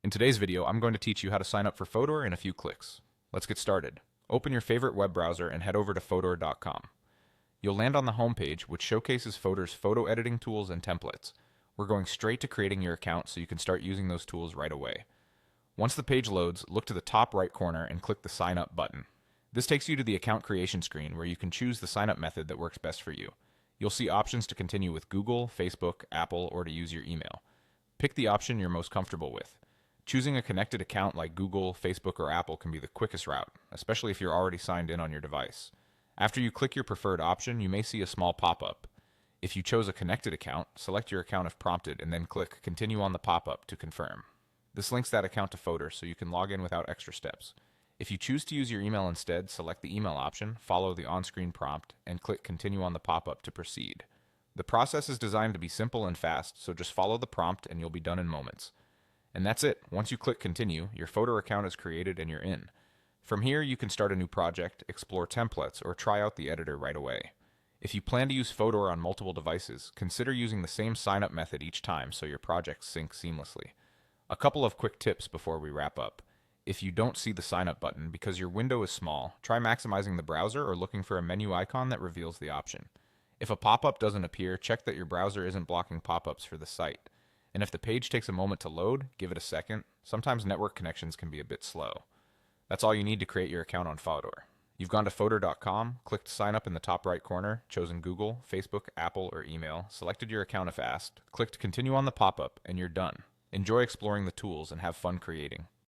In today's video, I'm going to teach you how to sign up for Fotor in a few clicks. Let's get started. Open your favorite web browser and head over to Fotor.com. You'll land on the homepage, which showcases Fotor's photo editing tools and templates. We're going straight to creating your account so you can start using those tools right away. Once the page loads, look to the top right corner and click the Sign Up button. This takes you to the account creation screen where you can choose the sign-up method that works best for you. You'll see options to continue with Google, Facebook, Apple, or to use your email. Pick the option you're most comfortable with. Choosing a connected account like Google, Facebook, or Apple can be the quickest route, especially if you're already signed in on your device. After you click your preferred option, you may see a small pop-up. If you chose a connected account, select your account if prompted and then click Continue on the pop-up to confirm. This links that account to Fotor so you can log in without extra steps. If you choose to use your email instead, select the email option, follow the on-screen prompt, and click Continue on the pop-up to proceed. The process is designed to be simple and fast, so just follow the prompt and you'll be done in moments. And that's it. Once you click Continue, your Fotor account is created and you're in. From here, you can start a new project, explore templates, or try out the editor right away. If you plan to use Fotor on multiple devices, consider using the same sign-up method each time so your projects sync seamlessly. A couple of quick tips before we wrap up. If you don't see the sign up button because your window is small, try maximizing the browser or looking for a menu icon that reveals the option. If a pop-up doesn't appear, check that your browser isn't blocking pop-ups for the site. And if the page takes a moment to load, give it a second. Sometimes network connections can be a bit slow. That's all you need to create your account on Fotor. You've gone to Fotor.com, clicked sign up in the top right corner, chosen Google, Facebook, Apple, or email, selected your account if asked, clicked continue on the pop-up, and you're done. Enjoy exploring the tools and have fun creating.